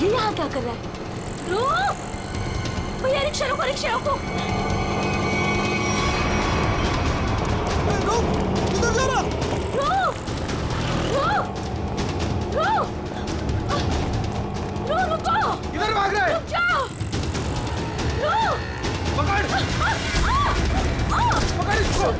ये यहाँ क्या कर रहा है? रुक! भैया रिक्शा रोको, रिक्शा रोको! रुक! किधर जा रहा? रुक! रुक! रुक! रुको! किधर भाग रहा है? रुक जाओ! रुक! पकड़! पकड़ इसको!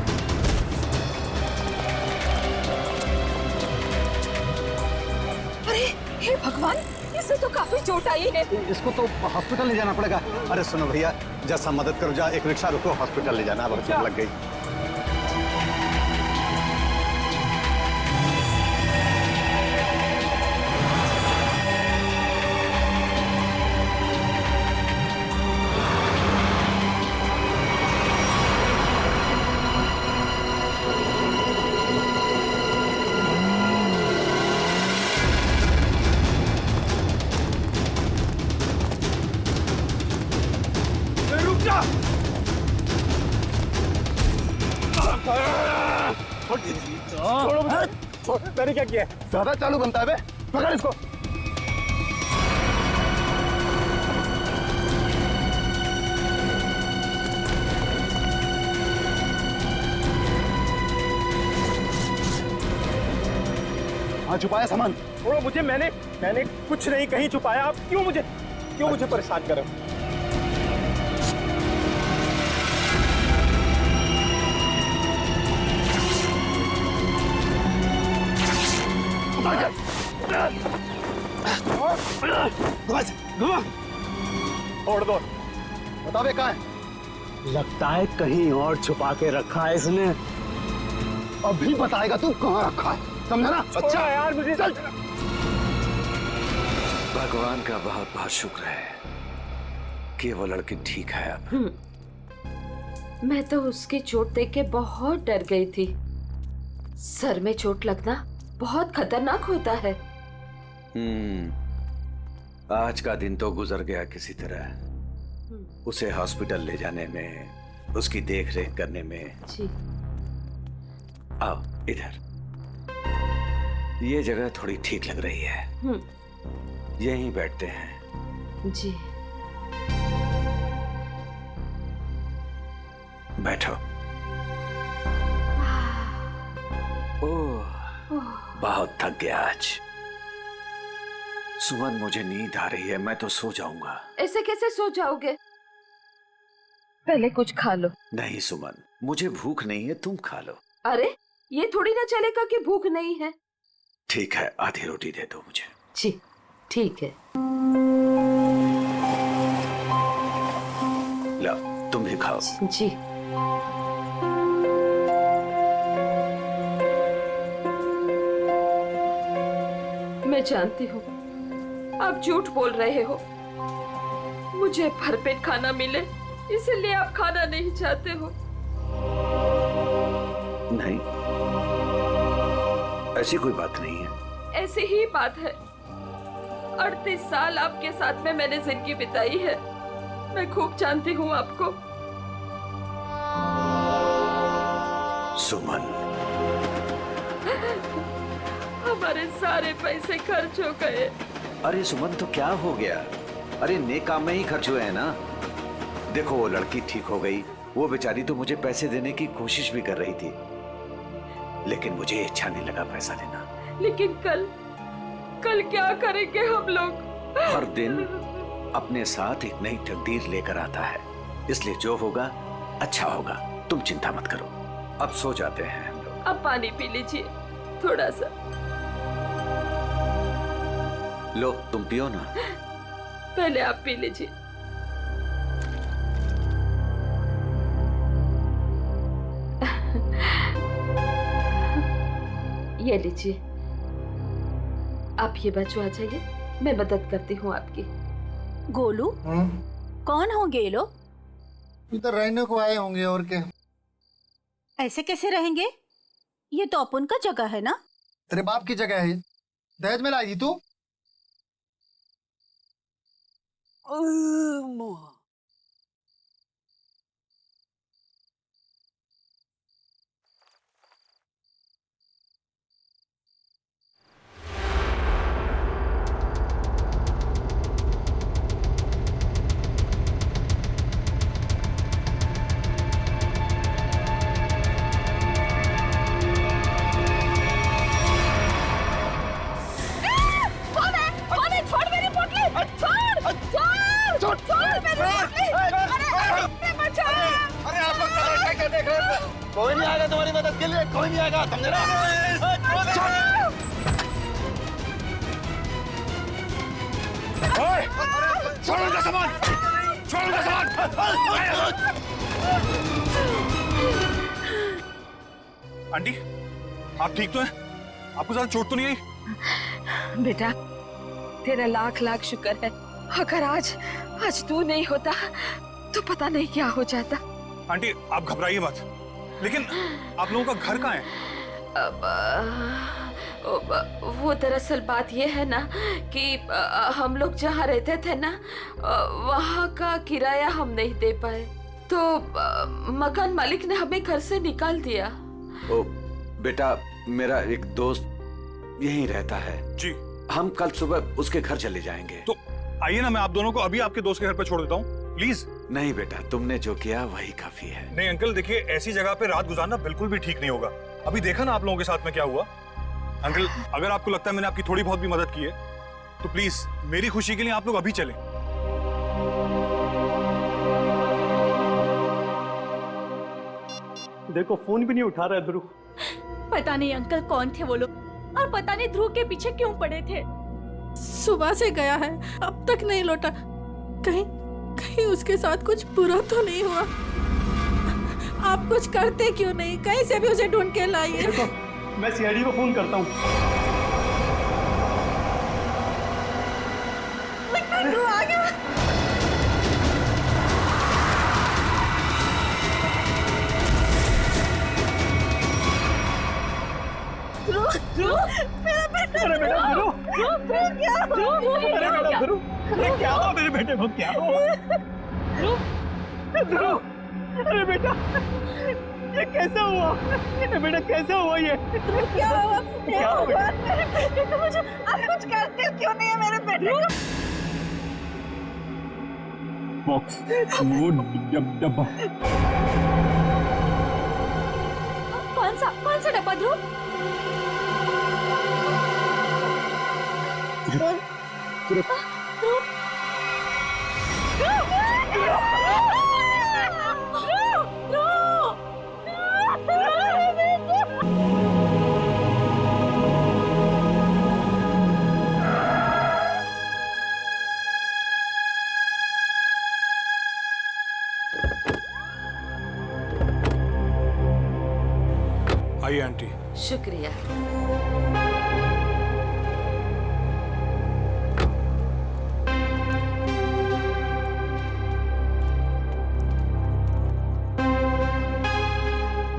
अरे हे भगवान, इसे तो काफी चोट आई है। इसको तो हॉस्पिटल ले जाना पड़ेगा। अरे सुनो भैया, जैसा मदद करो, जा एक रिक्शा रुको, हॉस्पिटल ले जाना, अब चोट लग गई। छोड़ो मुझे! मैंने क्या किया? ज्यादा चालू बनता है बे, पकड़ इसको। हाँ, छुपाया सामान। छोड़ो मुझे! मैंने कुछ नहीं कहीं छुपाया। आप क्यों मुझे परेशान कर रहे हो? छोड़ दो। बता बे, कहाँ है? लगता है कहीं और छुपा के रखा है इसने। अभी बताएगा तू कहाँ रखा है, समझा ना? अच्छा यार, मुझे चल। भगवान का बहुत बहुत शुक्र है कि वो लड़की ठीक है अब। मैं तो उसकी चोट देख के बहुत डर गई थी। सर में चोट लगना बहुत खतरनाक होता है। आज का दिन तो गुजर गया किसी तरह। उसे हॉस्पिटल ले जाने में, उसकी देख रेख करने में। जी। आओ इधर, ये जगह थोड़ी ठीक लग रही है। यहीं बैठते हैं। जी। बैठो। ओह, बहुत थक गया आज। सुमन, मुझे नींद आ रही है, मैं तो सो जाऊंगा। ऐसे कैसे सो जाओगे? पहले कुछ खा लो। नहीं सुमन, मुझे भूख नहीं है, तुम खा लो। अरे ये थोड़ी ना चलेगा कि भूख नहीं है। ठीक है, आधी रोटी दे दो मुझे। जी ठीक है। लो, तुम भी खाओ। जी। मैं जानती हूँ आप झूठ बोल रहे हो। मुझे भरपेट खाना मिले इसलिए आप खाना नहीं चाहते हो। नहीं, ऐसी कोई बात नहीं है। ऐसी ही बात है। 38 साल आपके साथ में मैंने जिंदगी बिताई है। मैं खूब जानती हूँ आपको। सुमन, हमारे सारे पैसे खर्च हो गए। अरे सुमन, तो क्या हो गया? अरे नेक काम में ही खर्च हुए हैं ना। देखो, वो लड़की ठीक हो गई। वो बेचारी तो मुझे पैसे देने की कोशिश भी कर रही थी, लेकिन मुझे अच्छा नहीं लगा पैसा देना। लेकिन कल क्या करेंगे हम लोग? हर दिन अपने साथ एक नई तकदीर लेकर आता है, इसलिए जो होगा अच्छा होगा। तुम चिंता मत करो, अब सो जाते हैं हम लोग। अब पानी पी लीजिए थोड़ा सा। लो, तुम पियो ना। पहले आप पी लीजिए। ये लीजिए। आप ये बच्चों आ जाइए, मैं मदद करती हूँ आपकी। गोलू, कौन होंगे ये लोग? इधर रहने को आए होंगे और क्या। ऐसे कैसे रहेंगे? ये तो अपन का जगह है ना। तेरे बाप की जगह है। दहेज में लाई थी तू। जाएगा, समझे ना? छोड़ उनका सामान, छोड़ उनका सामान। आंटी, आप ठीक तो हैं? आपको ज्यादा चोट तो नहीं आई? बेटा तेरा लाख लाख शुक्र है। अगर आज तू नहीं होता तो पता नहीं क्या हो जाता। आंटी आप घबराइए मत, लेकिन आप लोगों का घर कहाँ है? वो दरअसल बात ये है ना कि हम लोग जहाँ रहते थे ना वहाँ का किराया हम नहीं दे पाए, तो मकान मालिक ने हमें घर से निकाल दिया। ओ बेटा, मेरा एक दोस्त यहीं रहता है जी। हम कल सुबह उसके घर चले जाएंगे। तो आइए ना, मैं आप दोनों को अभी आपके दोस्त के घर पे छोड़ देता हूँ, प्लीज। नहीं बेटा, तुमने जो किया वही काफी है। नहीं अंकल, देखिए ऐसी जगह पे रात गुजारना बिल्कुल भी ठीक नहीं होगा। अभी देखा ना आप लोगों के साथ में क्या हुआ। अंकल, अगर आपको लगता है मैंने आपकी थोड़ी बहुत भी मदद की है तो प्लीज मेरी खुशी के लिए आप लोग अभी चलें। देखो फोन भी नहीं उठा रहा है ध्रुव। पता नहीं अंकल कौन थे वो लोग, और पता नहीं ध्रुव के पीछे क्यों पड़े थे। सुबह से गया है, अब तक नहीं लौटा। कहीं कहीं उसके साथ कुछ बुरा तो नहीं हुआ? आप कुछ करते क्यों नहीं? कहीं से भी उसे ढूंढ के लाइए। देखो मैं सीआईडी को फोन करता हूँ। ध्रुव आ गया। ध्रुव मेरा बेटा, अरे बेटा ध्रुव, क्या अरे बेटा ध्रुव, अरे क्या हुआ मेरे बेटे को? क्या हुआ ध्रुव? अरे बेटा ये कैसे हुआ? ये बेटा कैसे हुआ? ये क्या हुआ? क्या हुआ बेटा? मेरे बेटे को मुझे आप कुछ करते क्यों नहीं है मेरे बेटे को? बॉक्स, वो डब्बा। कौन सा डब्बा ध्रुव? आइए आंटी। शुक्रिया।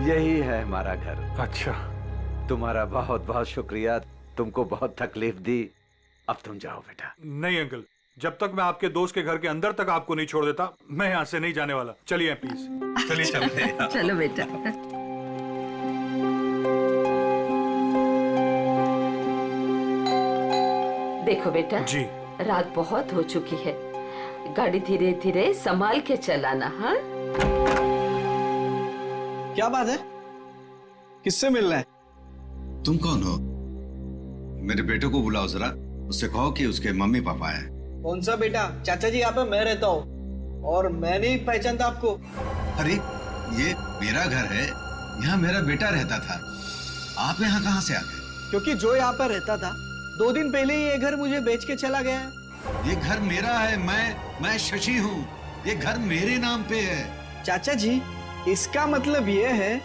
यही है हमारा घर। अच्छा, तुम्हारा बहुत बहुत शुक्रिया, तुमको बहुत तकलीफ दी। अब तुम जाओ बेटा। नहीं अंकल, जब तक मैं आपके दोस्त के घर के अंदर तक आपको नहीं छोड़ देता मैं यहाँ से नहीं जाने वाला। चलिए प्लीज, चलिए चलिए। चलो बेटा। देखो बेटा जी। रात बहुत हो चुकी है, गाड़ी धीरे धीरे संभाल के चलाना। हाँ क्या बात है? किससे मिलना है? तुम कौन हो? मेरे बेटे को बुलाओ जरा, उससे कहो कि उसके मम्मी पापा हैं। कौन सा बेटा? चाचा जी यहाँ पे मैं रहता हूँ और मैं नहीं पहचानता आपको। अरे ये मेरा घर है, यहाँ मेरा बेटा रहता था। आप यहाँ कहाँ से आ गए? क्योंकि जो यहाँ पर रहता था 2 दिन पहले ही ये घर मुझे बेच के चला गया है। ये घर मेरा है, मैं शशि हूँ। ये घर मेरे नाम पे है। चाचा जी, इसका मतलब ये है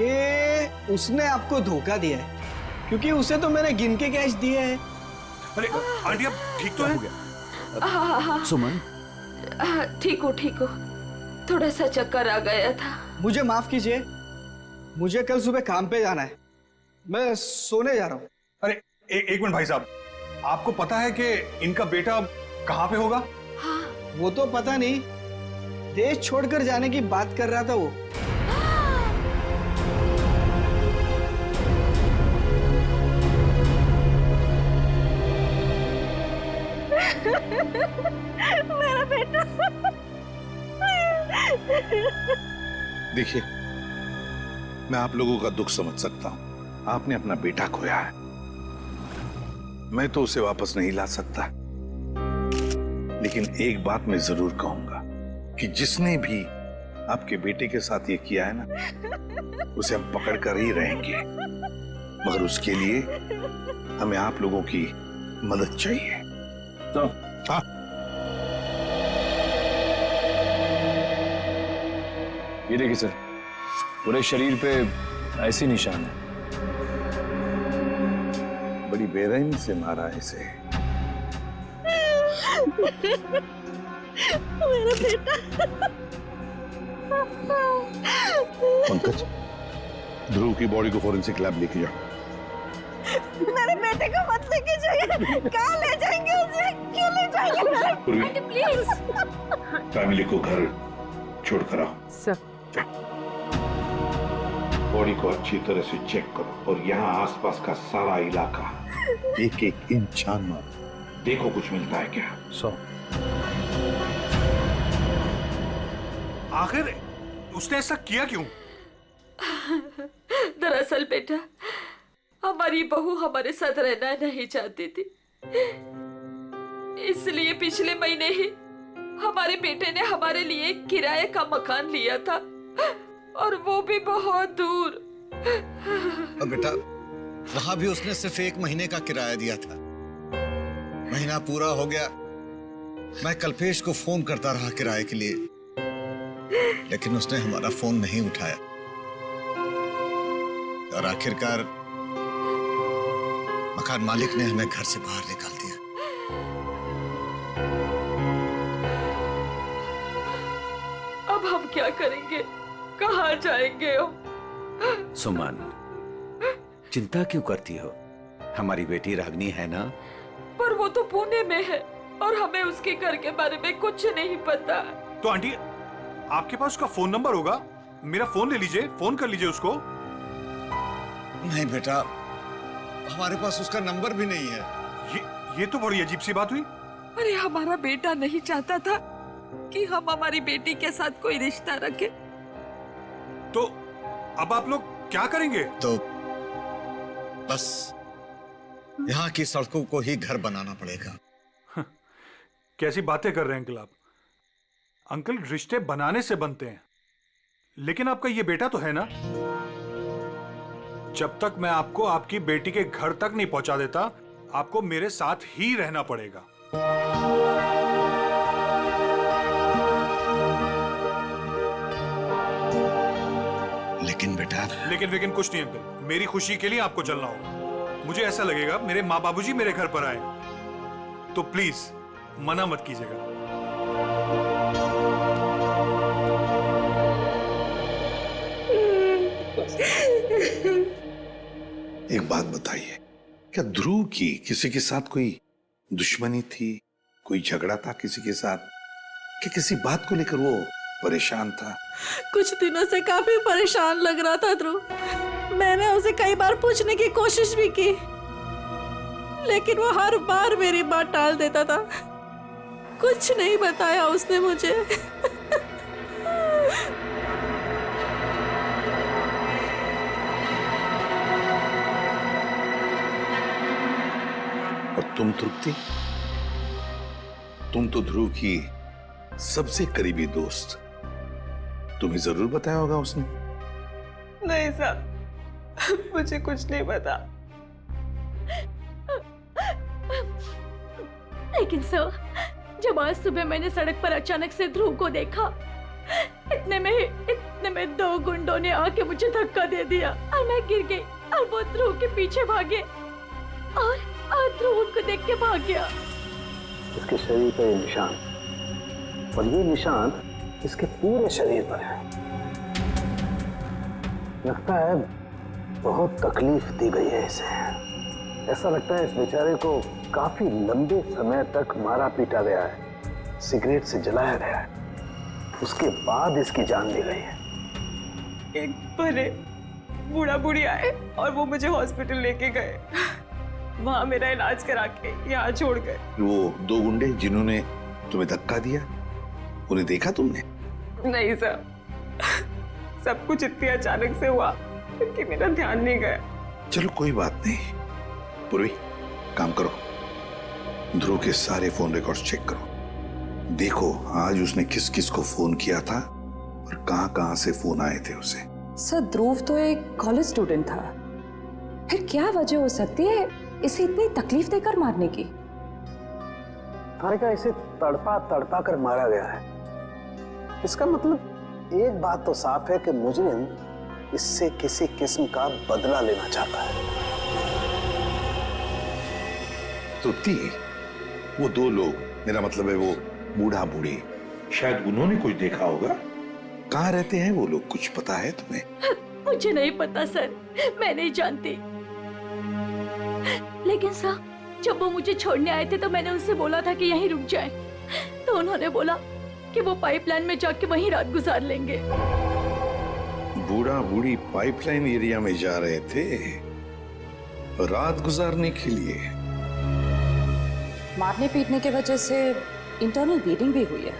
कि उसने आपको धोखा दिया है, क्योंकि उसे तो मैंने गिन के कैश दिए हैं। अरे आंटी आप ठीक तो हैं? हाँ सुमन, ठीक हो थोड़ा सा चक्कर आ गया था। मुझे माफ कीजिए, मुझे कल सुबह काम पे जाना है, मैं सोने जा रहा हूँ। अरे एक मिनट भाई साहब, आपको पता है कि इनका बेटा कहाँ पे होगा? वो तो पता नहीं, देश छोड़कर जाने की बात कर रहा था वो। मेरा बेटा। देखिए, मैं आप लोगों का दुख समझ सकता हूं। आपने अपना बेटा खोया है, मैं तो उसे वापस नहीं ला सकता, लेकिन एक बात मैं जरूर कहूंगा कि जिसने भी आपके बेटे के साथ ये किया है ना, उसे हम पकड़ कर ही रहेंगे, मगर उसके लिए हमें आप लोगों की मदद चाहिए। तो हाँ, ये देखिए सर, पूरे शरीर पे ऐसे निशान है। बड़ी बेरहमी से मारा है इसे। मेरा बेटा। पंकज, ध्रुव की बॉडी को फॉरेंसिक लैब लेके जाओ। मेरे बेटे को मत लेके जाइए। कहाँ ले जाएंगे उसे? क्यों ले जाएंगे मेरे बेटे? प्लीज। फैमिली को घर छोड़ कर आओ। सर बॉडी को अच्छी तरह से चेक करो और यहाँ आसपास का सारा इलाका एक एक इंच छान मारो, देखो कुछ मिलता है क्या। आखिर उसने ऐसा किया क्यों? दरअसल बेटा, हमारी बहू हमारे साथ रहना नहीं चाहती थी, इसलिए पिछले महीने ही हमारे बेटे ने हमारे लिए किराए का मकान लिया था, और वो भी बहुत दूर। और बेटा, वहां भी उसने सिर्फ 1 महीने का किराया दिया था। महीना पूरा हो गया, मैं कल्पेश को फोन करता रहा किराए के लिए, लेकिन उसने हमारा फोन नहीं उठाया, और आखिरकार मकान मालिक ने हमें घर से बाहर निकाल दिया। अब हम क्या करेंगे? कहाँ जाएंगे हम? सुमन, चिंता क्यों करती हो? हमारी बेटी रागनी है ना? पर वो तो पुणे में है और हमें उसके घर के बारे में कुछ नहीं पता। तो आंटी, आपके पास उसका फोन नंबर होगा, मेरा फोन ले लीजिए, फोन कर लीजिए उसको। नहीं बेटा, हमारे पास उसका नंबर भी नहीं है। ये तो बड़ी अजीब सी बात हुई। अरे हमारा बेटा नहीं चाहता था कि हम हमारी बेटी के साथ कोई रिश्ता रखें। तो अब आप लोग क्या करेंगे? तो बस यहाँ की सड़कों को ही घर बनाना पड़ेगा। कैसी बातें कर रहे हैं अंकल आप? अंकल, रिश्ते बनाने से बनते हैं, लेकिन आपका ये बेटा तो है ना। जब तक मैं आपको आपकी बेटी के घर तक नहीं पहुंचा देता, आपको मेरे साथ ही रहना पड़ेगा। लेकिन बेटा, लेकिन कुछ नहीं अंकल, मेरी खुशी के लिए आपको चलना होगा। मुझे ऐसा लगेगा मेरे माँ बाबूजी मेरे घर पर आए, तो प्लीज मना मत कीजिएगा। एक बात बताइए, क्या ध्रुव की किसी के साथ कोई दुश्मनी थी, कोई झगड़ा था किसी के साथ, कि किसी बात को लेकर वो परेशान था? कुछ दिनों से काफी परेशान लग रहा था ध्रुव। मैंने उसे कई बार पूछने की कोशिश भी की, लेकिन वो हर बार मेरी बात टाल देता था। कुछ नहीं बताया उसने मुझे। और तुम तृप्ति, तुम तो ध्रुव की सबसे करीबी दोस्त, तुम्हें जरूर बताया होगा उसने। नहीं साहब, मुझे कुछ नहीं पता। लेकिन सर, जब आज सुबह मैंने सड़क पर अचानक से ध्रुव को देखा, इतने में 2 गुंडों ने आके मुझे धक्का दे दिया और मैं गिर गई, और वो ध्रुव के पीछे भागे और ध्रुव उनको देख के भाग गया। इसके शरीर पर ये निशान, और ये निशान इसके पूरे शरीर पर है। लगता है बहुत तकलीफ दी गई है इसे। ऐसा लगता है इस बेचारे को काफी लंबे समय तक मारा पीटा गया है, सिगरेट से जलाया गया है, उसके बाद इसकी जान ली गई है। एक बड़े बूढ़ा बूढ़ी आए और वो मुझे हॉस्पिटल लेके गए, वहां मेरा इलाज करा के यहाँ छोड़ गए। वो 2 गुंडे जिन्होंने तुम्हें धक्का दिया, उन्हें देखा तुमने? नहीं सर, सब कुछ इतनी अचानक से हुआ कि मेरा ध्यान नहीं गया। चलो कोई बात नहीं, पूर्वी काम करो, ध्रुव के सारे फोन रिकॉर्ड्स चेक करो, देखो आज उसने किस किस को फोन किया था और कहां से फोन आए थे उसे। सर ध्रुव तो एक कॉलेज स्टूडेंट था, फिर क्या वजह हो सकती है इसे इतनी तकलीफ देकर मारने की? हारिका, इसे तड़पा तड़पा कर मारा गया है। इसका मतलब एक बात तो साफ है कि मुजरिम इससे किसी किस्म का बदला लेना चाहता है। तो वो दो लोग, मेरा मतलब है वो बूढ़ा बूढ़ी, शायद उन्होंने कुछ देखा होगा। कहाँ रहते हैं वो लोग, कुछ पता है तुम्हें? मुझे नहीं पता सर, मैं नहीं जानती। लेकिन सर, जब वो मुझे छोड़ने आए थे तो मैंने उनसे बोला था कि यहीं रुक जाएं। तो उन्होंने बोला कि वो पाइपलाइन में जाके वहीं रात गुजार लेंगे। बूढ़ा बूढ़ी पाइपलाइन एरिया में जा रहे थे रात गुजारने के लिए। मारने पीटने की वजह से इंटरनल ब्लीडिंग भी हुई है,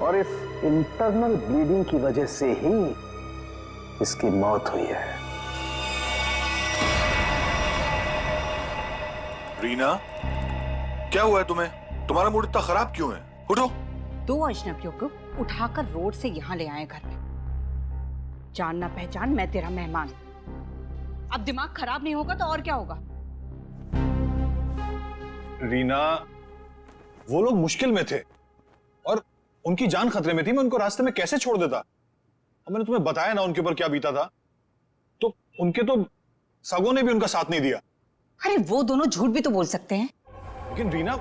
और इस इंटरनल ब्लीडिंग की वजह से ही इसकी मौत हुई है। रीना, क्या हुआ है तुम्हें? तुम्हारा मूड इतना खराब क्यों है? उठो। 2 अजनबियों को उठाकर रोड से यहाँ ले आए घर में। जान ना पहचान, मैं तेरा मेहमान। अब दिमाग खराब नहीं होगा तो और क्या होगा? रीना, वो लोग मुश्किल में थे और उनकी जान खतरे में थी। मैं उनको रास्ते में कैसे छोड़ देता? अब मैंने तुम्हें बताया ना उनके ऊपर क्या बीता था। तो उनके तो सगों ने भी उनका साथ नहीं दिया। अरे वो दोनों झूठ भी तो बोल सकते हैं। लेकिन रीना,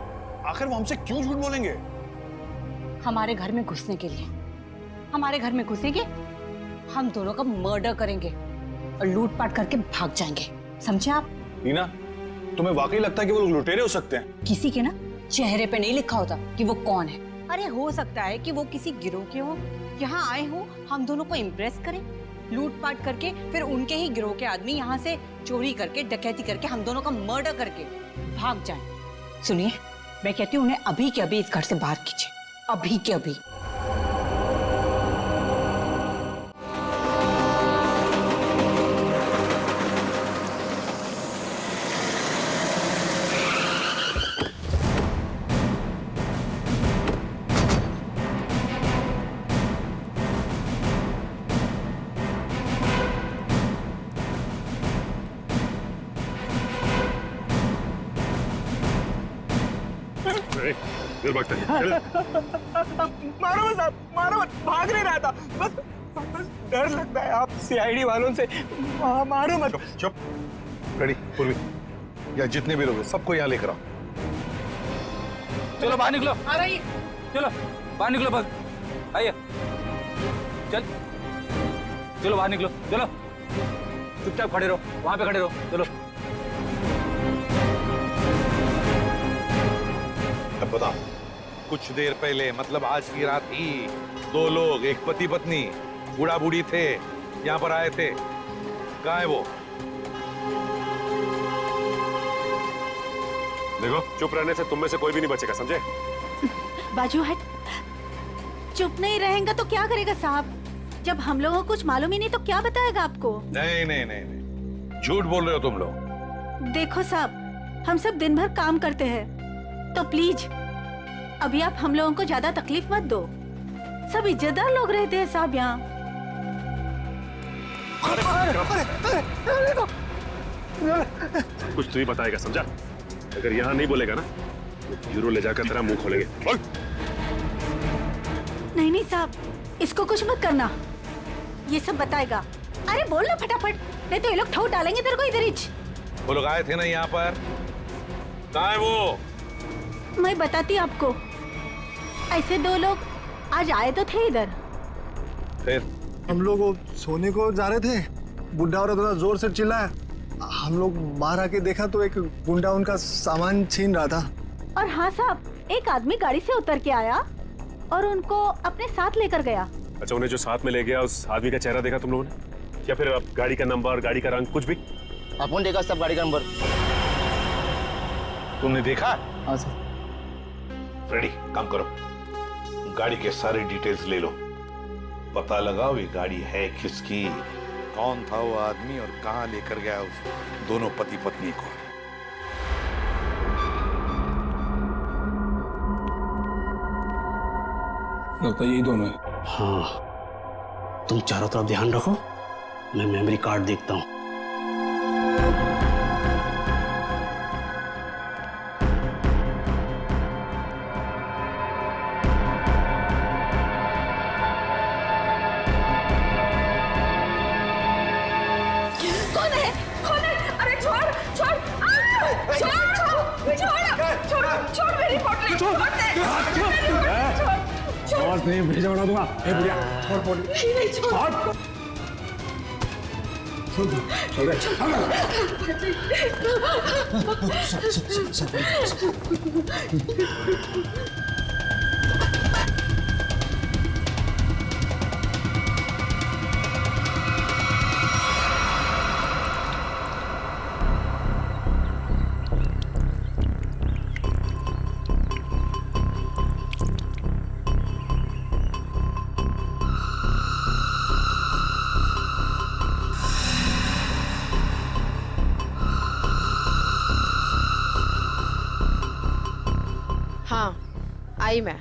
आखिर वो हमसे क्यों झूठ बोलेंगे? हमारे घर में घुसने के लिए, हमारे घर में घुसेंगे, हम दोनों का मर्डर करेंगे और लूटपाट करके भाग जाएंगे, समझे आप? रीना, तुम्हें वाकई लगता है कि वो लोग लुटेरे हो सकते हैं? किसी के ना चेहरे पे नहीं लिखा होता कि वो कौन है। अरे हो सकता है कि वो किसी गिरोह के हो, यहाँ आए हो हम दोनों को इम्प्रेस करें, लूटपाट करके फिर उनके ही गिरोह के आदमी यहाँ से चोरी करके, डकैती करके, हम दोनों का मर्डर करके भाग जाएं। सुनिए, मैं कहती हूँ उन्हें अभी के अभी इस घर से बाहर कीजिए, अभी के अभी। मारो मत साहब, मारो मत, भाग नहीं रहा था, बस डर लगता है आप सीआईडी वालों से। मारो मत। चुप। रेडी पूर्वी, या जितने भी लोग हैं सबको यहाँ लेकर आओ। चलो बाहर निकलो। आ रही। चलो बाहर निकलो, भाग आइए। चल चलो बाहर निकलो, चलो चुपचाप खड़े रहो, वहां पे खड़े रहो। चलो अब बताओ, कुछ देर पहले, मतलब आज की रात ही 2 लोग, एक पति पत्नी, बूढ़ा बूढ़ी थे, यहाँ पर आए थे। कहाँ है वो? देखो, चुप रहने से तुम में से कोई भी नहीं बचेगा, समझे? बाजू हट। चुप नहीं रहेगा तो क्या करेगा साहब? जब हम लोगों को कुछ मालूम ही नहीं तो क्या बताएगा आपको? नहीं नहीं नहीं नहीं, झूठ बोल रहे हो तुम लोग। देखो साहब, हम सब दिन भर काम करते हैं, तो प्लीज अभी आप हम लोगों को ज्यादा तकलीफ मत दो। सब इज्जतदार लोग रहते हैं साहब यहाँ। कुछ तू ही बताएगा, समझा? अगर यहाँ नहीं बोलेगा ना तो यूरो ले जाकर तेरा मुंह खोलेंगे। नहीं नहीं साहब, इसको कुछ मत करना, ये सब बताएगा। अरे बोल ना फटाफट, नहीं तो ये लोग ठोक डालेंगे तेरे को इधर ही। वो लोग आए थे ना यहाँ पर, कहाँ है वो? मैं बताती आपको। ऐसे 2 लोग आज आए तो थे इधर। फिर हम लोग वो सोने को जा रहे थे, बुढ़ा औरत थोड़ा जोर से चिल्लाया। हम लोग बाहर आके देखा तो एक गुंडा उनका सामान छीन रहा था। और हाँ साहब, एक आदमी गाड़ी से उतर के आया और उनको अपने साथ लेकर गया। अच्छा, उन्हें जो साथ में ले गया उस आदमी का चेहरा देखा तुम लोगों ने? या फिर अब गाड़ी का नंबर, गाड़ी का रंग, कुछ भी? अपन देखा सब गाड़ी का नंबर। तुमने देखा? हाँ सर। रेडी, काम करो, गाड़ी के सारे डिटेल्स ले लो, पता लगाओ ये गाड़ी है किसकी, कौन था वो आदमी और कहां लेकर गया उस दोनों पति पत्नी को। लगता है यही दोनों है। हाँ, तुम चारों तरफ ध्यान रखो, मैं मेमोरी कार्ड देखता हूँ। कौन है? कौन है? अरे छोड़ छोड़ छोड़ मेरी पोटली, छोड़ दे। आवाज नहीं भेजा बना दूंगा। ए बुढ़िया, छोड़ पोटली। नहीं छोड़। हाँ, आई मैं।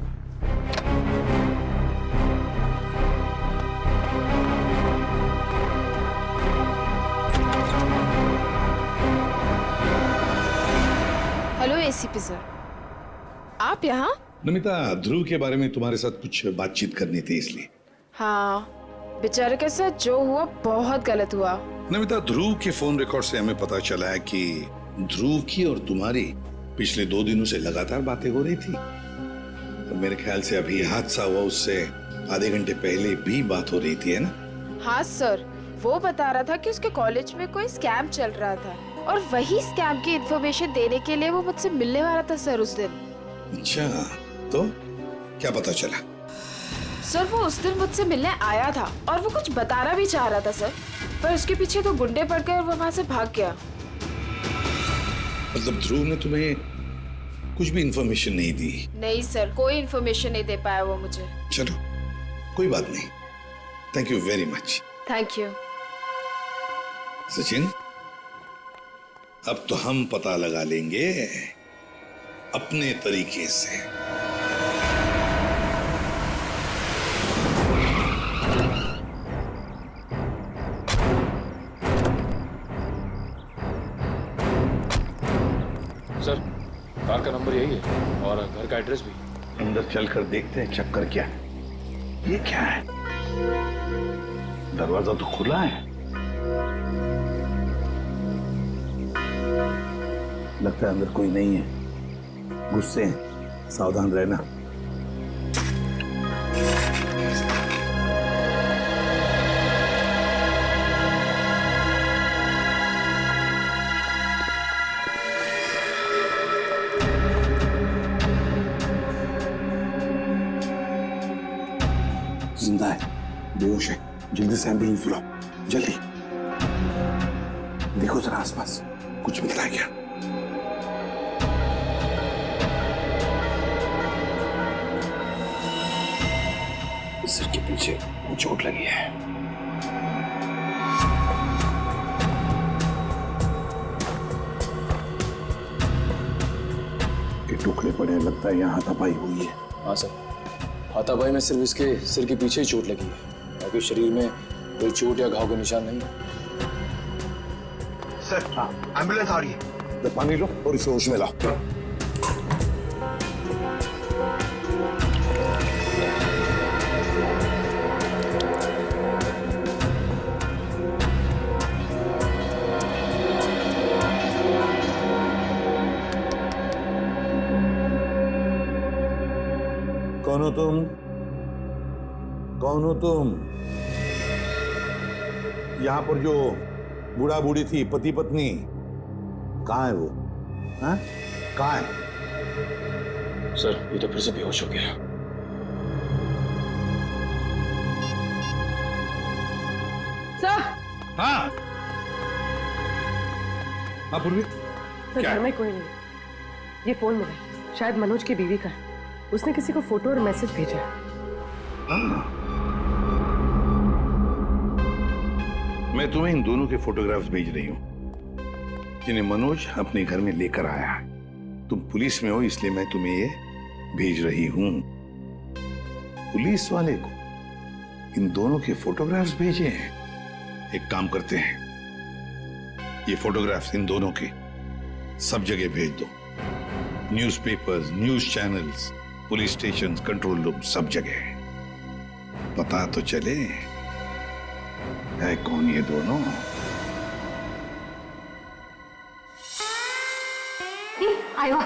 हेलो एसीपी सर, आप यहाँ? नमिता, ध्रुव के बारे में तुम्हारे साथ कुछ बातचीत करनी थी इसलिए। हाँ, बेचारे के साथ जो हुआ बहुत गलत हुआ। नमिता, ध्रुव के फोन रिकॉर्ड से हमें पता चला है कि ध्रुव की और तुम्हारी पिछले 2 दिनों से लगातार बातें हो रही थी। और मेरे ख्याल से अभी हादसा हुआ उससे आधे घंटे पहले भी बात हो रही थी, है ना? हाँ सर, वो बता रहा था कि उसके कॉलेज में कोई स्कैम चल रहा था और वही स्कैम की इन्फॉर्मेशन देने के लिए वो मुझसे मिलने वाला था सर उस दिन। अच्छा, तो क्या पता चला? सर वो उस दिन मुझसे मिलने आया था और वो कुछ बताना भी चाह रहा था सर, पर उसके पीछे 2 गुंडे पड़ गए और वो वहाँ से भाग गया। मतलब ध्रुव ने तुम्हें कुछ भी इंफॉर्मेशन नहीं दी? नहीं सर, कोई इन्फॉर्मेशन नहीं दे पाया वो मुझे। चलो, कोई बात नहीं। Thank you very much. Thank you. Sachin, अब तो हम पता लगा लेंगे अपने तरीके से। सर, कार का नंबर यही है और घर का एड्रेस भी। अंदर चलकर देखते हैं चक्कर क्या है। ये क्या है? दरवाजा तो खुला है। लगता है अंदर कोई नहीं है। गुस्से हैं, सावधान रहना। जिंदा है, बेहोश है। जल्दी से एम्बुलेंस बुलाओ, जल्दी। देखो जरा आसपास कुछ मिलता है क्या? सिर के पीछे चोट लगी है। के टुकड़े पड़े हैं, लगता है यहाँ हाथापाई हुई है। हाँ सर, हाथापाई में सिर्फ इसके सिर के पीछे ही चोट लगी है, बाकी शरीर में कोई चोट या घाव का निशान नहीं है। सर, हाँ, एम्बुलेंस आ रही है। तो पानी लो और इसे होश में लाओ। कौन हो तुम? कौन हो तुम? यहां पर जो बूढ़ा बूढ़ी थी, पति पत्नी, कहाँ है वो? हाँ? कहाँ है? सर, ये तो फिर से बेहोश हो गया। सर। हाँ। हाँ पूर्वी। तो घर में कोई नहीं। ये फोन मिला, शायद मनोज की बीवी का है। उसने किसी को फोटो और मैसेज भेजा है। मैं तुम्हें इन दोनों के फोटोग्राफ्स भेज रही हूं जिन्हें मनोज अपने घर में लेकर आया है। तुम पुलिस में हो इसलिए मैं तुम्हें ये भेज रही हूं। पुलिस वाले को इन दोनों के फोटोग्राफ्स भेजे हैं। एक काम करते हैं, ये फोटोग्राफ्स इन दोनों के सब जगह भेज दो। Newspapers, news channels, police station, control room, सब जगह। पता तो चले है कौन ये दोनों। आयो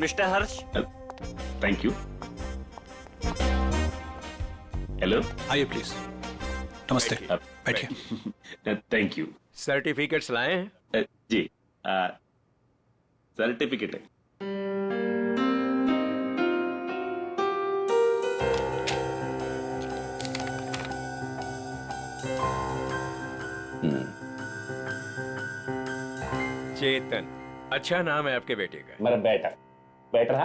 mister Harsh. Thank you. Hello, आइए प्लीज। नमस्ते, बैठिए। Thank you. सर्टिफिकेट्स लाए हैं? जी, सर्टिफिकेट है। चेतन, अच्छा नाम है आपके बेटे का। मेरा बेटा बैठ रहा।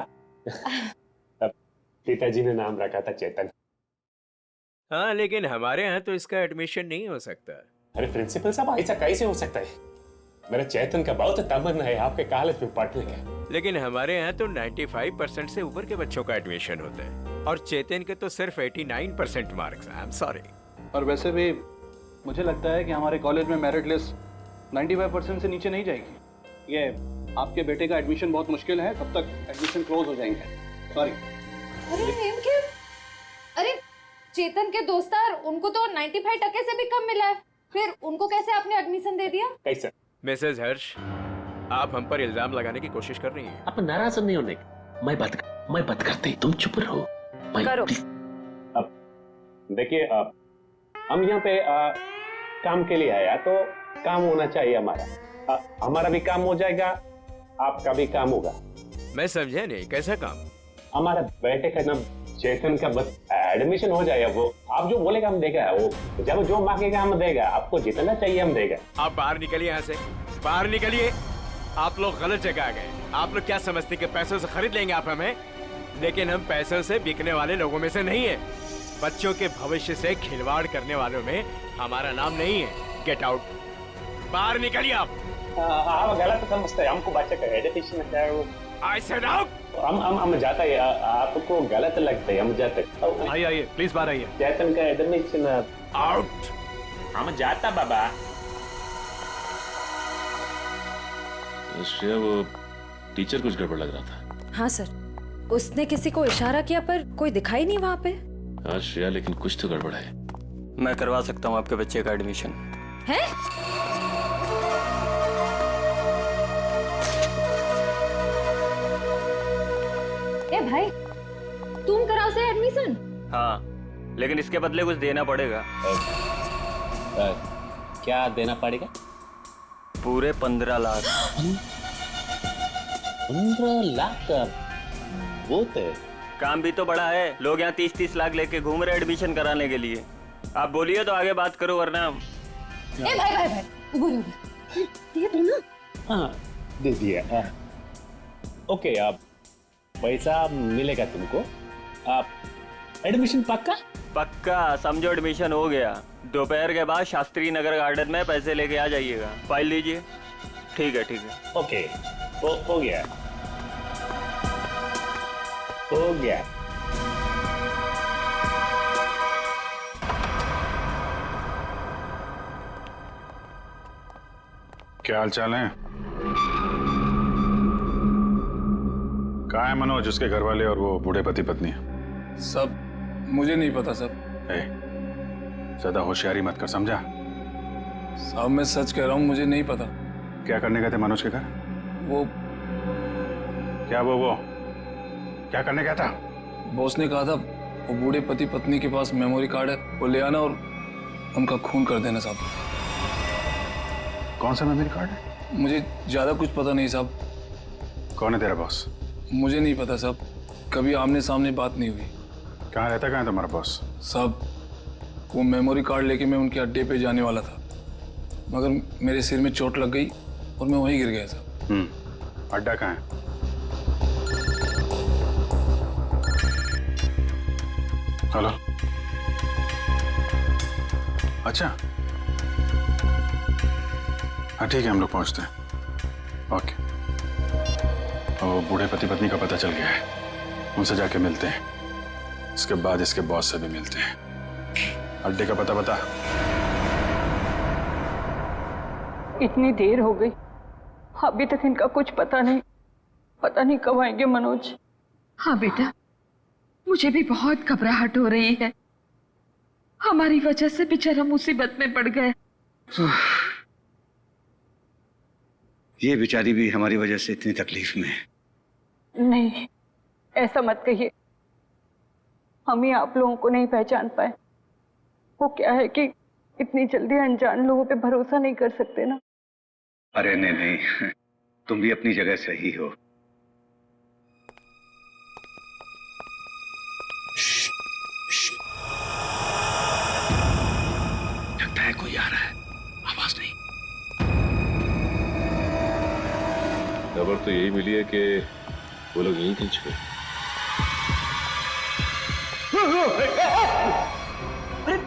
पिताजी ने नाम रखा था चेतन। हाँ, लेकिन हमारे यहाँ तो इसका एडमिशन नहीं हो सकता। अरे प्रिंसिपल साहब, ऐसा कैसे हो सकता है? मेरे चेतन का बहुत तमन्ना है आपके कॉलेज में पढ़ने का। लेकिन हमारे यहाँ तो 95% से ऊपर के बच्चों का एडमिशन होता है और चेतन के तो सिर्फ 89% मार्क्स। I am sorry. और वैसे भी मुझे लगता है कि हमारे कॉलेज में मेरिट लिस्ट 95% से नीचे नहीं जाएगी। ये आपके बेटे का एडमिशन बहुत मुश्किल है, तब तक एडमिशन क्लोज हो जाएंगे। सॉरी। अरे चेतन के दोस्तार, उनको तो 95% से भी कम मिला है, फिर उनको कैसे आपने एडमिशन दे दिया? कैसे? मिसेज हर्ष, आप हम पर इल्जाम लगाने की कोशिश कर रही हैं। आप नाराज नहीं होने। मैं बात करते, तुम चुप रहो। करो। अब देखिए, हम यहाँ पे काम के लिए आया तो काम होना चाहिए हमारा। हमारा भी काम हो जाएगा, आपका भी काम होगा। मैं समझा नहीं, कैसा काम? हमारा बेटे का नाम चेतन का बस एडमिशन हो जाएगा। वो आप जो बोलेगा हम देगा, वो जब जो मांगेगा हम देगा। आपको जितना चाहिए हम देगा। आप बाहर निकलिए, यहाँ से बाहर निकलिए। आप लोग गलत जगह आ गए। आप लोग क्या समझते कि पैसों से खरीद लेंगे आप हमें? लेकिन हम पैसों से बिकने वाले लोगों में से नहीं है। बच्चों के भविष्य से खिलवाड़ करने वालों में हमारा नाम नहीं है। गेट आउट, बाहर निकलिए आप। आप गलत समझते हैं, हमको बच्चे का एजुकेशन है वो। I said out। हम जाता है, आपको गलत लगता है, हम जाते। आइए प्लीज बाहर आइए। चेतन का एडमिशन आउट। हम जाता बाबा। श्रेया, वो टीचर कुछ गड़बड़ लग रहा था। हाँ सर, उसने किसी को इशारा किया पर कोई दिखाई नहीं वहाँ पे। हाँ श्रेया, लेकिन कुछ तो गड़बड़ है। मैं करवा सकता हूँ आपके बच्चे का एडमिशन। है? ए भाई, तुम कराओ से एडमिशन? हाँ, लेकिन इसके बदले कुछ देना पड़ेगा। क्या देना पड़ेगा? पूरे 15 लाख। 15 लाख का बहुत है। काम भी तो बड़ा है। लोग यहाँ 30-30 लाख लेके घूम रहे एडमिशन कराने के लिए। आप बोलिए तो आगे बात करो, वरना। ए भाई, उबर दे दो ना। हाँ, दे दिया। ओके, आप पैसा मिलेगा तुमको। आप एडमिशन पक्का समझो, एडमिशन हो गया। दोपहर के बाद शास्त्री नगर गार्डन में पैसे लेके आ जाइएगा। फाइल लीजिए। ठीक है। ओके, हो गया। क्या हाल चाल है? कहाँ है मनोज, उसके घर वाले और वो बूढ़े पति पत्नी? सब मुझे नहीं पता सब। ज्यादा होशियारी मत कर, समझा? साहब मैं सच कह रहा हूँ, मुझे नहीं पता। क्या करने गए थे मनोज के घर? वो क्या करने गया था? बॉस ने कहा था वो बूढ़े पति पत्नी के पास मेमोरी कार्ड है, वो ले आना और उनका खून कर देना साहब। कौन सा मेमोरी कार्ड है? मुझे ज्यादा कुछ पता नहीं साहब। कौन है तेरा बॉस? मुझे नहीं पता साहब, कभी आमने सामने बात नहीं हुई। कहाँ रहता, कहाँ है तुम्हारा बॉस? साहब वो मेमोरी कार्ड लेके मैं उनके अड्डे पे जाने वाला था, मगर मेरे सिर में चोट लग गई और मैं वहीं गिर गया साहब। अड्डा कहाँ है? हेलो, अच्छा हाँ ठीक है, हम लोग पहुंचते हैं। ओके। और बूढ़े पति पत्नी का पता चल गया है, उनसे जाके मिलते हैं। इसके बाद इसके बॉस से भी मिलते हैं। अड्डे का पता बता। इतनी देर हो गई, अभी तक इनका कुछ पता नहीं कब आएंगे मनोज। हाँ बेटा, मुझे भी बहुत घबराहट हो रही है। हमारी वजह से बेचारा मुसीबत में पड़ गए। ये बेचारी भी हमारी वजह से इतनी तकलीफ में है। नहीं, ऐसा मत कहिए। हम ही आप लोगों को नहीं पहचान पाए। वो क्या है कि इतनी जल्दी अनजान लोगों पे भरोसा नहीं कर सकते ना। अरे नहीं, तुम भी अपनी जगह सही हो। लगता है कोई आ रहा है, आवाज नहीं। खबर तो यही मिली है कि वो लोग यहीं खींच गए। अरे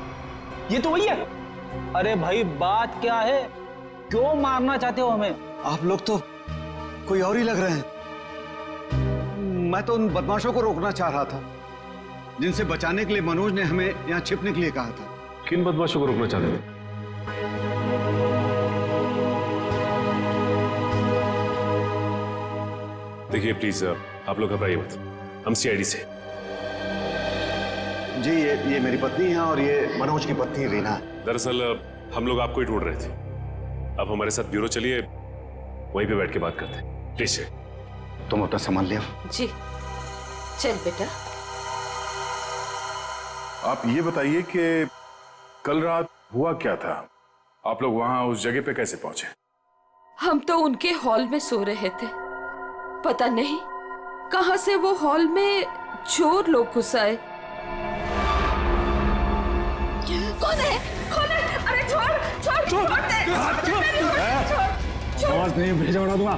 ये तो वही है। अरे भाई बात क्या है, क्यों मारना चाहते हो हमें? आप लोग तो कोई और ही लग रहे हैं। मैं तो उन बदमाशों को रोकना चाह रहा था जिनसे बचाने के लिए मनोज ने हमें यहाँ छिपने के लिए कहा था। किन बदमाशों को रोकना चाहते थे? देखिए प्लीज आप लोग घबराइए मत, हम सीआईडी से। जी ये मेरी पत्नी है और ये मनोज की पत्नी रीना। दरअसल हम लोग आपको ही ढूंढ रहे थे। आप हमारे साथ ब्यूरो चलिए, वहीं पे बैठ के बात करते हैं। प्लीज तुम अपना सामान ले आओ। जी चल बेटा। आप ये बताइए कि कल रात हुआ क्या था? आप लोग वहां उस जगह पे कैसे पहुंचे? हम तो उनके हॉल में सो रहे थे। पता नहीं कहां से वो हॉल में चोर लोग घुस आए। कौन है? अरे छोड़ दे। आवाज नहीं, भेजा उड़ा दूंगा।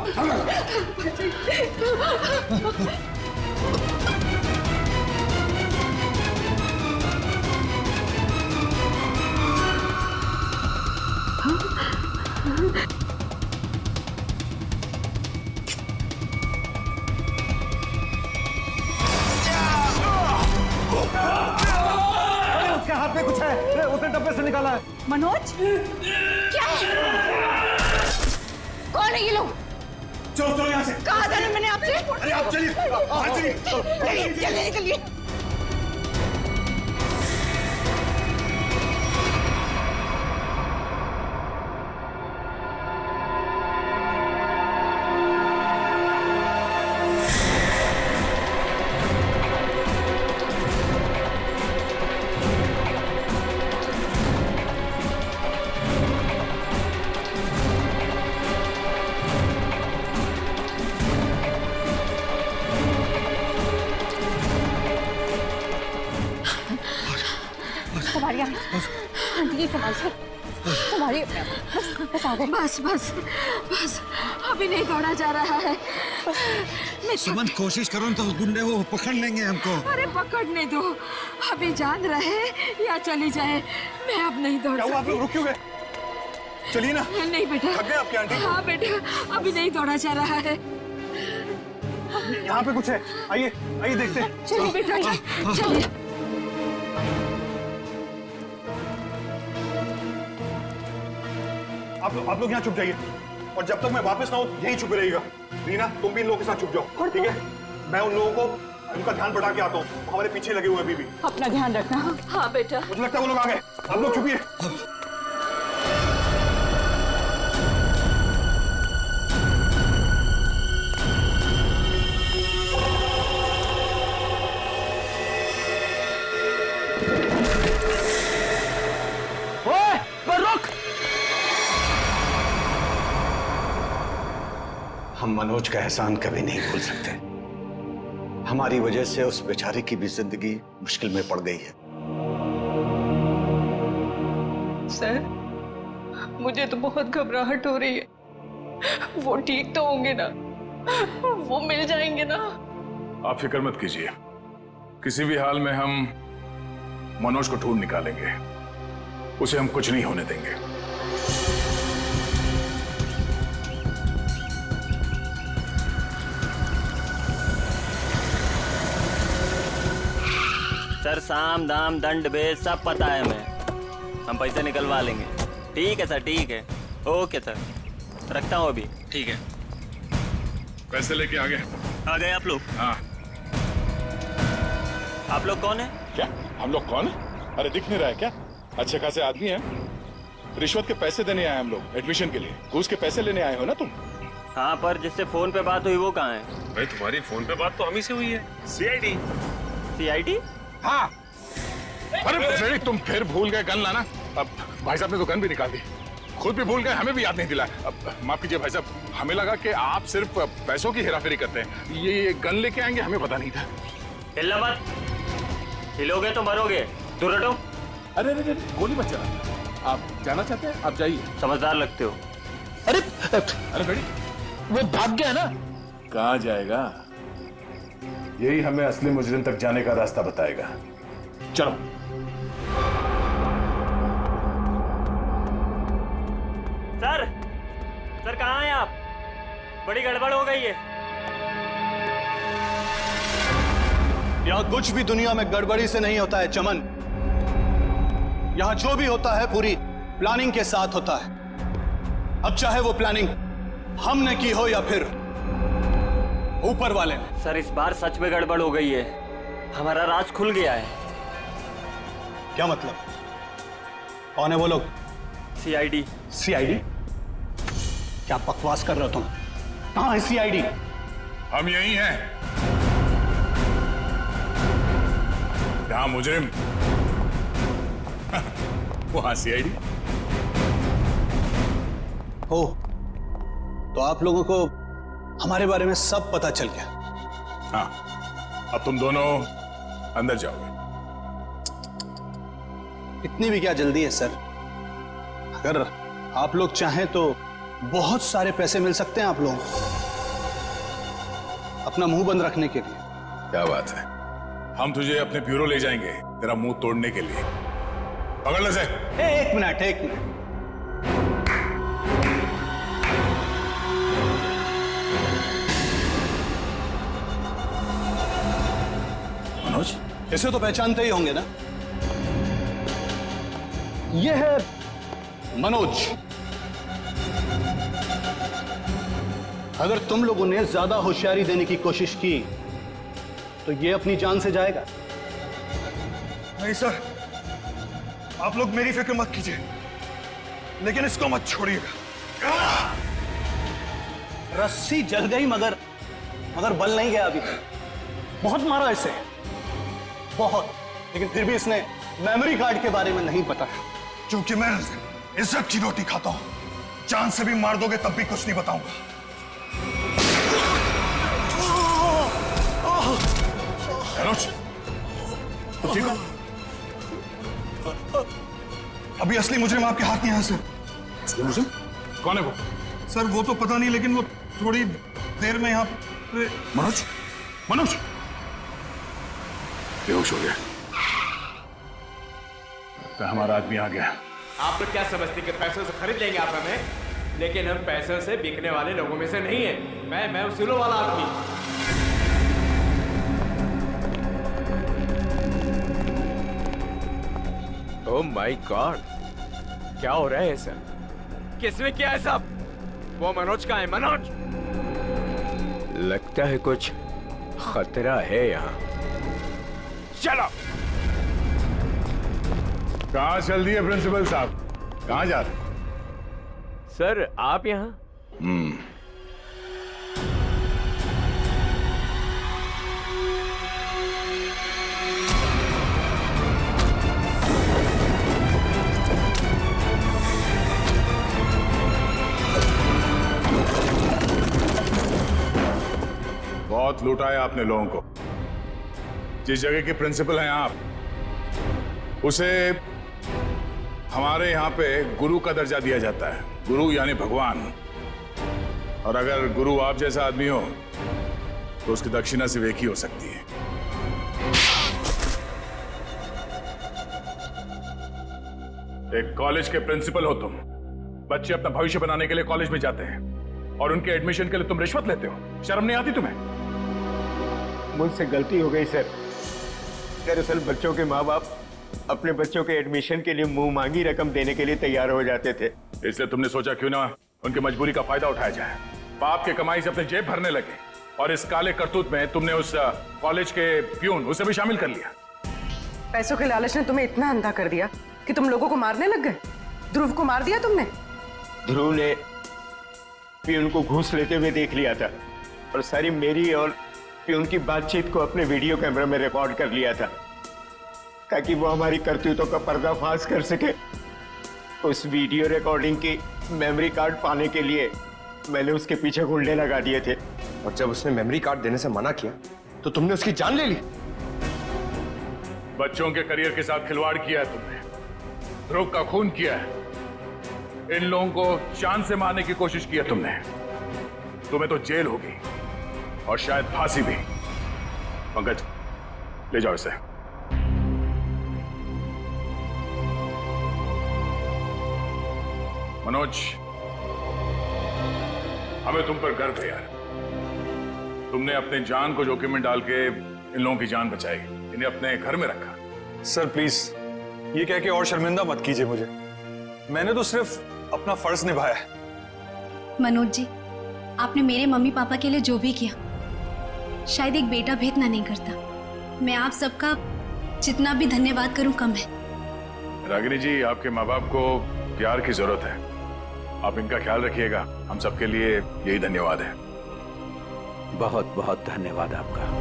उसके हाथ में कुछ है, उसने डब्बे से निकाला है। मनोज, क्या है? कौन है ये लोग? चलो यहाँ से। कहा था ना मैंने आपसे? अरे आप चलिए, चलिए निकलिए। बस अभी नहीं दौड़ा जा रहा है। सुमन कोशिश करो तो गुंडे वो पकड़ लेंगे हमको। अरे पकड़ने दो, अभी जान रहे या चली जाए। मैं अब नहीं दौड़ सकती। आप लोग रुक क्यों गए? चलिए ना। नहीं बेटा। थक गए आपकी आंटी? हाँ बेटा, अभी नहीं दौड़ा जा रहा है। यहाँ पे कुछ है, आइए देखते हैं। चलिए बेटा, चलिए। आप लोग यहाँ चुप जाइए और जब तक मैं वापस ना आऊं यहीं छुपे रहिएगा। रीना तुम भी इन लोगों के साथ छुप जाओ, ठीक है? मैं उन लोगों को उनका ध्यान बढ़ा के आता हूँ। हमारे पीछे लगे हुए अभी भी। अपना ध्यान रखना। हाँ बेटा। मुझे लगता है वो लोग आ गए। आप लोग छुपिए। हम मनोज का एहसान कभी नहीं भूल सकते। हमारी वजह से उस बेचारे की भी जिंदगी मुश्किल में पड़ गई है। सर, मुझे तो बहुत घबराहट हो रही है। वो ठीक तो होंगे ना? वो मिल जाएंगे ना? आप फिक्र मत कीजिए, किसी भी हाल में हम मनोज को ढूंढ निकालेंगे। उसे हम कुछ नहीं होने देंगे। सर साम दाम दंड भेद सब पता है हमें। हम पैसे निकलवा लेंगे। ठीक है सर, ठीक है। ओके सर, रखता हूँ अभी। ठीक है। पैसे लेके आ गए? आ गए आप लोग? हाँ। आप लोग कौन है? क्या हम लोग कौन है? अरे दिख नहीं रहा है क्या? अच्छे खासे आदमी हैं। रिश्वत के पैसे देने आए हम लोग, एडमिशन के लिए। घूस के पैसे लेने आए हो ना तुम? हाँ, पर जिससे फोन पे बात हुई वो कहाँ है? भाई तुम्हारी फोन पे बात तो हम ही से हुई है। सीआईडी। सीआईडी? हाँ। अरे तुम फिर भूल गए गन लाना। अब भाई साहब ने तो गन भी निकाल दी। खुद भी भूल गए, हमें भी याद नहीं दिलाया। अब माफ कीजिए भाई साहब, हमें लगा कि आप सिर्फ पैसों की हेराफेरी करते हैं। ये गन लेके आएंगे, हमें पता नहीं था। हिलना मत, हिलोगे तो मरोगे। दूर हटो। अरे अरे गोली मत चला। आप जाना चाहते हैं? आप जाइए। समझदार लगते हो। अरे अरे बेटी, वो भाग गया ना। कहाँ जाएगा? यही हमें असली मुजरिम तक जाने का रास्ता बताएगा। चलो। सर कहाँ हैं आप? बड़ी गड़बड़ हो गई है। यहाँ कुछ भी दुनिया में गड़बड़ी से नहीं होता है चमन। यहाँ जो भी होता है पूरी प्लानिंग के साथ होता है। अब चाहे वो प्लानिंग हमने की हो या फिर ऊपर वाले ने। सर इस बार सच में गड़बड़ हो गई है। हमारा राज खुल गया है। क्या मतलब? कौन है वो लोग? सीआईडी। सीआईडी? क्या बकवास कर रहे हो तुम? कहाँ है सीआईडी? हम यही हैं। यहाँ मुजरिम, वहां सीआईडी। हो तो आप लोगों को हमारे बारे में सब पता चल गया। हाँ, अब तुम दोनों अंदर जाओगे। इतनी भी क्या जल्दी है सर? अगर आप लोग चाहें तो बहुत सारे पैसे मिल सकते हैं आप लोगों को, अपना मुंह बंद रखने के लिए। क्या बात है, हम तुझे अपने ब्यूरो ले जाएंगे तेरा मुंह तोड़ने के लिए। पकड़ ले से। एक मिनट, एक मिनट। मनोज, इसे तो पहचानते ही होंगे ना? यह है मनोज। अगर तुम लोगों ने ज्यादा होशियारी देने की कोशिश की तो ये अपनी जान से जाएगा। नहीं सर, आप लोग मेरी फिक्र मत कीजिए, लेकिन इसको मत छोड़िएगा। रस्सी जल गई मगर बल नहीं गया अभी तक। बहुत मारा इसे, बहुत, लेकिन फिर भी इसने मेमोरी कार्ड के बारे में नहीं पता। क्योंकि मैं इज्जत की रोटी खाता हूं। जान से भी मार दोगे तब भी कुछ नहीं बताऊंगा। मनोज, तुम ठीक हो? अभी असली मुजरिम आपके हाथ में है सर। असली मुजरिम? कौन है वो? सर वो तो पता नहीं, लेकिन वो थोड़ी देर में यहाँ पे। मनोज, मनोज बेहोश हो गया। तो हमारा आदमी आ गया। आप लोग क्या समझते कि पैसों से खरीद लेंगे आप हमें? लेकिन हम पैसों से बिकने वाले लोगों में से नहीं है। मैं उसूलों वाला आदमी। ओह माय गॉड, क्या हो रहा है सर? किसने किया है सब? वो मनोज का है। मनोज, लगता है कुछ खतरा है यहाँ। चलो। कहाँ चल दिए प्रिंसिपल साहब? कहाँ जा रहे? सर आप यहाँ? बहुत लूटा है आपने लोगों को। जिस जगह के प्रिंसिपल हैं आप, उसे हमारे यहाँ पे गुरु का दर्जा दिया जाता है। गुरु यानी भगवान। और अगर गुरु आप जैसा आदमी हो तो उसकी दक्षिणा सिर्फ एक ही हो सकती है। एक कॉलेज के प्रिंसिपल हो तुम। बच्चे अपना भविष्य बनाने के लिए कॉलेज में जाते हैं और उनके एडमिशन के लिए तुम रिश्वत लेते हो। शर्म नहीं आती तुम्हें? मुझसे गलती हो गई सर। दरअसल बच्चों के माँ बाप अपने बच्चों के एडमिशन के लिए मुंह मांगी रकम देने के लिए तैयार हो जाते थे। इसलिए तुमने सोचा क्यों ना उनकी मजबूरी का फायदा उठाया जाए। बाप के कमाई से अपने जेब भरने लगे और इस काले करतूत में तुमने उस कॉलेज के प्यून उसे भी शामिल कर लिया। पैसों के लालच ने तुम्हें इतना अंधा कर दिया कि तुम लोगों को मारने लग गए। ध्रुव को मार दिया तुमने। ध्रुव ने प्यून को घूस लेते हुए देख लिया था और सारी मेरी और प्यून की बातचीत को अपने वीडियो कैमरा में रिकॉर्ड कर लिया था ताकि वो हमारी करतूतों का पर्दाफाश कर सके। उस वीडियो रिकॉर्डिंग की मेमोरी कार्ड पाने के लिए मैंने उसके पीछे गुंडे लगा दिए थे। और जब उसने मेमोरी कार्ड देने से मना किया तो तुमने उसकी जान ले ली। बच्चों के करियर के साथ खिलवाड़ किया है तुमने, ध्रुव का खून किया है, इन लोगों को जान से मारने की कोशिश की है तुमने। तुम्हें तो जेल होगी और शायद फांसी भी। पंकज, ले जाओ इसे। मनोज, हमें तुम पर गर्व है यार। तुमने अपने जान को जोखिम में डाल के इन लोगों की जान बचाई, इन्हें अपने घर में रखा। सर प्लीज ये कह के और शर्मिंदा मत कीजिए मुझे। मैंने तो सिर्फ अपना फर्ज निभाया है। मनोज जी, आपने मेरे मम्मी पापा के लिए जो भी किया, शायद एक बेटा भी इतना नहीं करता। मैं आप सबका जितना भी धन्यवाद करूं कम है। रागिनी जी, आपके माँ बाप को प्यार की जरूरत है, आप इनका ख्याल रखिएगा। हम सबके लिए यही धन्यवाद है। बहुत बहुत धन्यवाद आपका।